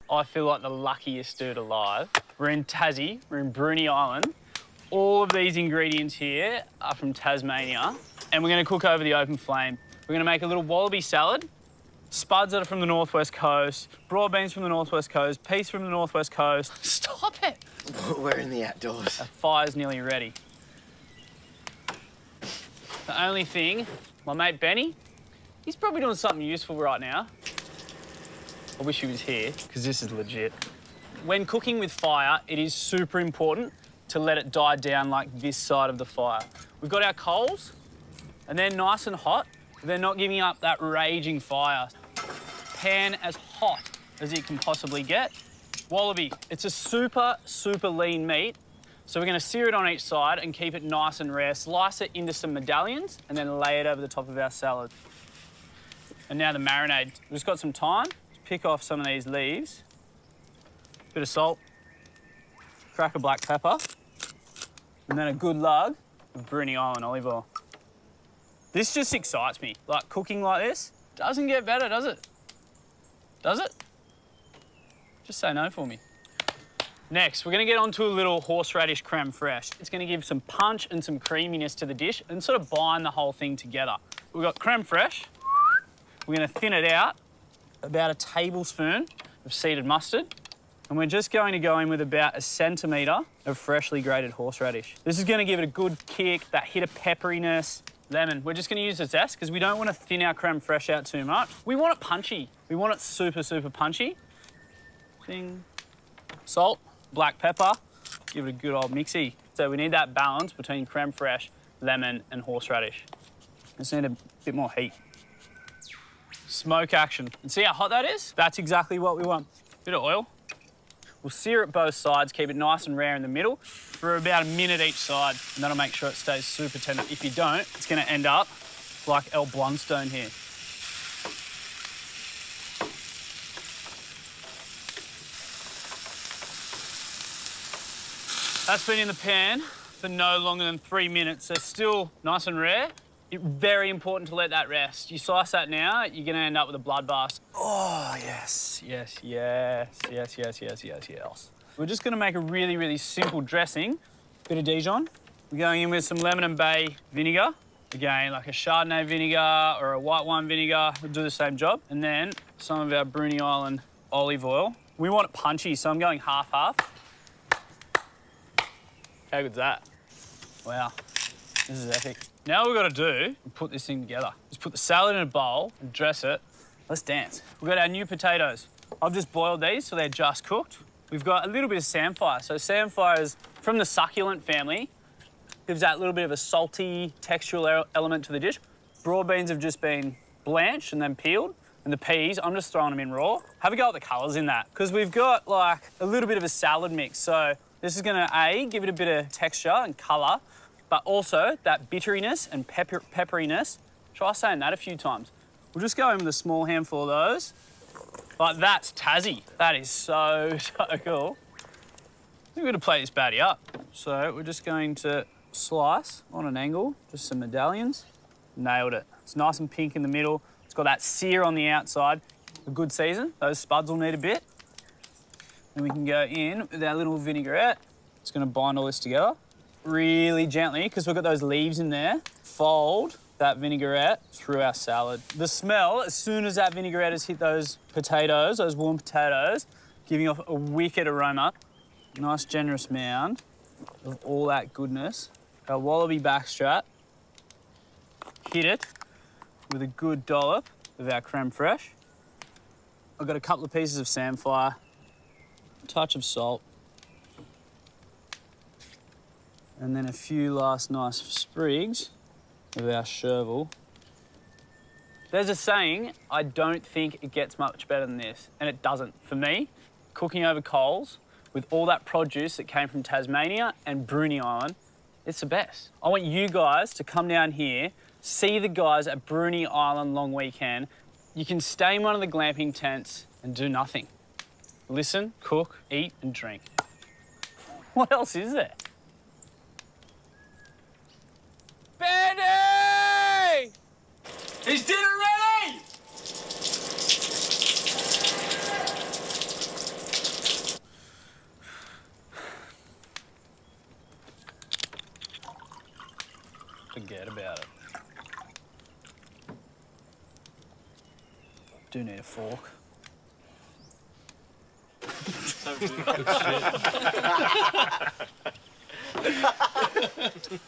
I feel like the luckiest dude alive. We're in Tassie, we're in Bruny Island. All of these ingredients here are from Tasmania, and we're gonna cook over the open flame. We're gonna make a little wallaby salad, spuds that are from the northwest coast, broad beans from the northwest coast, peas from the northwest coast. Stop it! We're in the outdoors. The fire's nearly ready. The only thing, my mate Benny, he's probably doing something useful right now. I wish he was here, because this is legit. When cooking with fire, it is super important to let it die down like this side of the fire. We've got our coals, and they're nice and hot. They're not giving up that raging fire. Pan as hot as it can possibly get. Wallaby, it's a super, super lean meat. So we're gonna sear it on each side and keep it nice and rare. Slice it into some medallions and then lay it over the top of our salad. And now the marinade. We've just got some thyme. Pick off some of these leaves. Bit of salt. Crack of black pepper. And then a good lug of Bruny Island olive oil. This just excites me. Like, cooking like this doesn't get better, does it? Does it? Just say no for me. Next, we're gonna get onto a little horseradish creme fraiche. It's gonna give some punch and some creaminess to the dish and sort of bind the whole thing together. We've got creme fraiche. We're gonna thin it out, about a tablespoon of seeded mustard. And we're just going to go in with about 1 centimetre of freshly grated horseradish. This is gonna give it a good kick, that hit of pepperiness. Lemon, we're just gonna use the zest because we don't want to thin our creme fraiche out too much. We want it punchy. We want it super, super punchy. Ding. Salt, black pepper, give it a good old mixy. So we need that balance between creme fraiche, lemon, and horseradish. Just need a bit more heat. Smoke action. And see how hot that is? That's exactly what we want. Bit of oil. We'll sear it both sides, keep it nice and rare in the middle for about 1 minute each side, and that'll make sure it stays super tender. If you don't, it's gonna end up like El Blunstone here. That's been in the pan for no longer than 3 minutes. So still nice and rare. It's very important to let that rest. You slice that now, you're gonna end up with a bloodbath. Oh, yes, yes, yes, yes, yes, yes, yes, yes. We're just gonna make a really, really simple dressing. Bit of Dijon. We're going in with some lemon and bay vinegar. Again, like a Chardonnay vinegar or a white wine vinegar will do the same job. And then some of our Bruny Island olive oil. We want it punchy, so I'm going half-half. How good's that? Wow, this is epic. Now all we've got to do is put this thing together. Just put the salad in a bowl and dress it. Let's dance. We've got our new potatoes. I've just boiled these so they're just cooked. We've got a little bit of samphire. So samphire is from the succulent family. Gives that little bit of a salty textural element to the dish. Broad beans have just been blanched and then peeled. And the peas, I'm just throwing them in raw. Have a go at the colours in that. Because we've got like a little bit of a salad mix. So this is gonna, give it a bit of texture and colour, but also that bitteriness and pepperiness. Try saying that a few times. We'll just go in with a small handful of those. Like, that's Tassie. That is so, so cool. We're gonna plate this baddie up. So we're just going to slice on an angle, just some medallions. Nailed it. It's nice and pink in the middle. It's got that sear on the outside. A good season. Those spuds will need a bit. And we can go in with our little vinaigrette. It's gonna bind all this together. Really gently, because we've got those leaves in there. Fold that vinaigrette through our salad. The smell, as soon as that vinaigrette has hit those potatoes, those warm potatoes, giving off a wicked aroma. Nice generous mound of all that goodness. Our Wallaby backstrap. Hit it with a good dollop of our creme fraiche. I've got a couple of pieces of samphire, a touch of salt, and then a few last nice sprigs of our chervil. There's a saying, I don't think it gets much better than this, and it doesn't. For me, cooking over coals with all that produce that came from Tasmania and Bruny Island, it's the best. I want you guys to come down here, see the guys at Bruny Island long weekend. You can stay in one of the glamping tents and do nothing. Listen, cook, eat, and drink. What else is there? Benny! Is dinner ready? Forget about it. Do need a fork. Good shit.